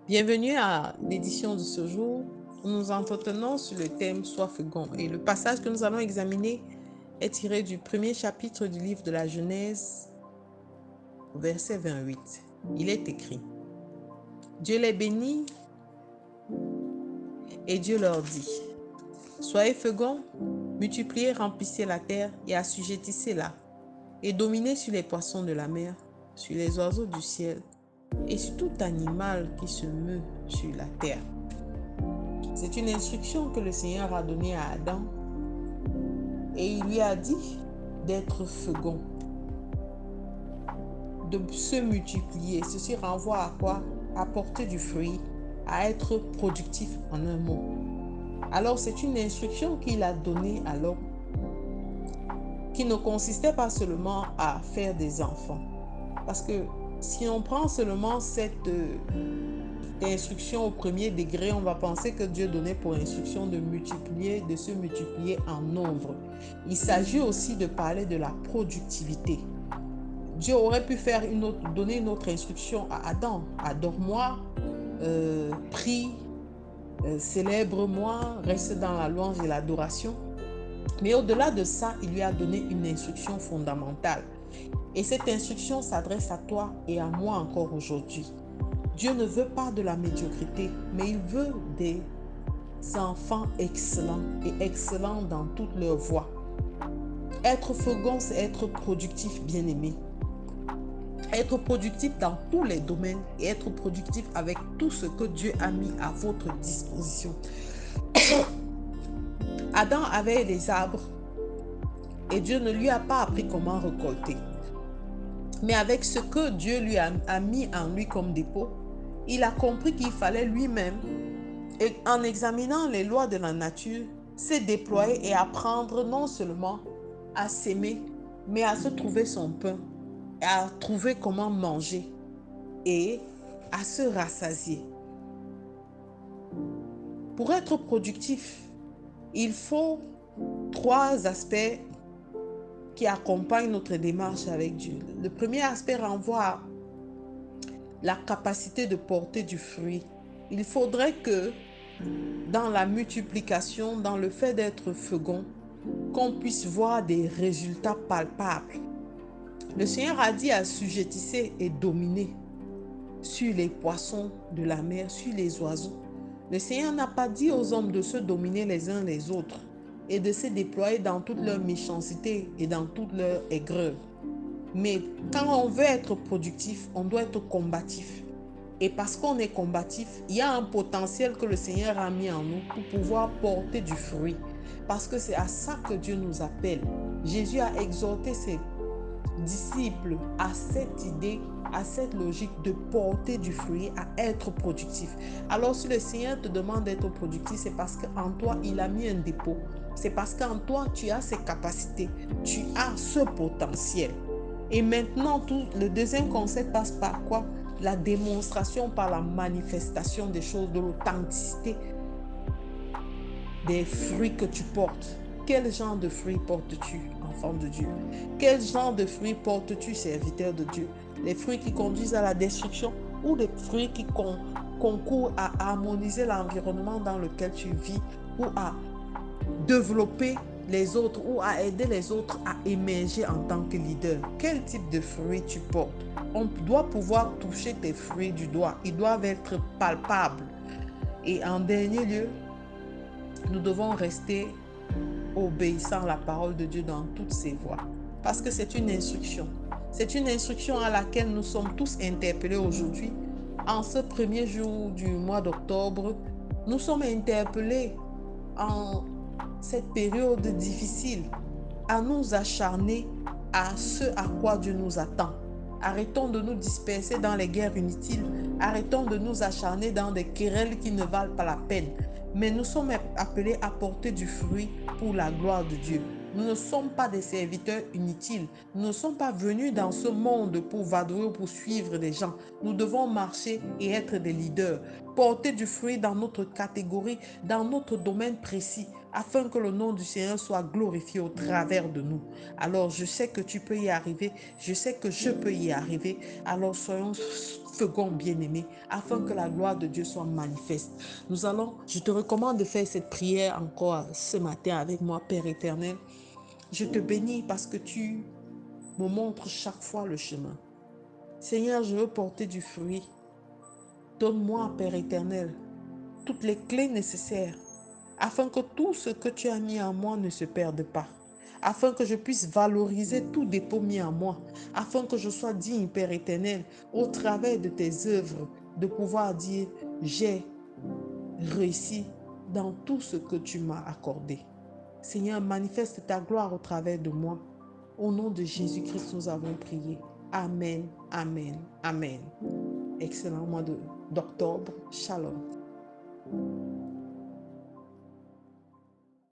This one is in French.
Bienvenue à l'édition de ce jour où nous entretenons sur le thème Sois fécond. Et le passage que nous allons examiner est tiré du premier chapitre du livre de la Genèse, verset 28. Il est écrit: Dieu les bénit et Dieu leur dit: Soyez féconds, multipliez, remplissez la terre et assujettissez-la, et dominez sur les poissons de la mer, sur les oiseaux du ciel et sur tout animal qui se meut sur la terre. C'est une instruction que le Seigneur a donnée à Adam et il lui a dit d'être fécond, de se multiplier. Ceci renvoie à quoi? À porter du fruit, à être productif en un mot. Alors c'est une instruction qu'il a donnée à l'homme qui ne consistait pas seulement à faire des enfants. Parce que si on prend seulement cette instruction au premier degré, on va penser que Dieu donnait pour instruction de multiplier, de se multiplier en nombre. Il s'agit aussi de parler de la productivité. Dieu aurait pu donner une autre instruction à Adam. Adore-moi, prie, célèbre-moi, reste dans la louange et l'adoration. Mais au-delà de ça, il lui a donné une instruction fondamentale. Et cette instruction s'adresse à toi et à moi encore aujourd'hui. Dieu ne veut pas de la médiocrité, mais il veut des enfants excellents et excellents dans toutes leurs voies. Être fécond, c'est être productif, bien-aimé. Être productif dans tous les domaines et être productif avec tout ce que Dieu a mis à votre disposition. Adam avait des arbres et Dieu ne lui a pas appris comment récolter. Mais avec ce que Dieu lui a mis en lui comme dépôt, il a compris qu'il fallait lui-même, et en examinant les lois de la nature, se déployer et apprendre non seulement à s'aimer, mais à se trouver son pain, à trouver comment manger et à se rassasier. Pour être productif, il faut trois aspects qui accompagnent notre démarche avec Dieu. Le premier aspect renvoie à la capacité de porter du fruit. Il faudrait que dans la multiplication, dans le fait d'être fécond, qu'on puisse voir des résultats palpables. Le Seigneur a dit assujettissez et dominez sur les poissons de la mer, sur les oiseaux. Le Seigneur n'a pas dit aux hommes de se dominer les uns les autres et de se déployer dans toute leur méchanceté et dans toute leur aigreur. Mais quand on veut être productif, on doit être combatif. Et parce qu'on est combatif, il y a un potentiel que le Seigneur a mis en nous pour pouvoir porter du fruit. Parce que c'est à ça que Dieu nous appelle. Jésus a exhorté ses disciples à cette idée, à cette logique de porter du fruit, à être productif. Alors si le Seigneur te demande d'être productif, c'est parce qu'en toi, il a mis un dépôt. C'est parce qu'en toi, tu as ces capacités, tu as ce potentiel. Et maintenant, le deuxième concept passe par quoi? La démonstration par la manifestation des choses, de l'authenticité des fruits que tu portes. Quel genre de fruits portes-tu, enfant de Dieu? Quel genre de fruits portes-tu, serviteur de Dieu? Les fruits qui conduisent à la destruction ou les fruits qui concourent à harmoniser l'environnement dans lequel tu vis ou à développer les autres ou à aider les autres à émerger en tant que leader? Quel type de fruits tu portes? On doit pouvoir toucher tes fruits du doigt. Ils doivent être palpables. Et en dernier lieu, nous devons rester obéissant à la parole de Dieu dans toutes ses voies. Parce que c'est une instruction. C'est une instruction à laquelle nous sommes tous interpellés aujourd'hui. En ce premier jour du mois d'octobre, nous sommes interpellés en cette période difficile à nous acharner à ce à quoi Dieu nous attend. Arrêtons de nous disperser dans les guerres inutiles. Arrêtons de nous acharner dans des querelles qui ne valent pas la peine. Mais nous sommes appelés à porter du fruit pour la gloire de Dieu. Nous ne sommes pas des serviteurs inutiles. Nous ne sommes pas venus dans ce monde pour vadrouiller ou pour suivre les gens. Nous devons marcher et être des leaders. Porter du fruit dans notre catégorie, dans notre domaine précis, afin que le nom du Seigneur soit glorifié au travers de nous. Alors, je sais que tu peux y arriver. Je sais que je peux y arriver. Alors, feuillons, bien-aimé, afin que la gloire de Dieu soit manifeste. Je te recommande de faire cette prière encore ce matin avec moi, Père éternel. Je te bénis parce que tu me montres chaque fois le chemin. Seigneur, je veux porter du fruit. Donne-moi, Père éternel, toutes les clés nécessaires afin que tout ce que tu as mis en moi ne se perde pas, afin que je puisse valoriser tout dépôt mis en moi, afin que je sois digne, Père éternel, au travers de tes œuvres, de pouvoir dire, j'ai réussi dans tout ce que tu m'as accordé. Seigneur, manifeste ta gloire au travers de moi. Au nom de Jésus-Christ, nous avons prié. Amen, amen, amen. Excellent mois d'octobre. Shalom.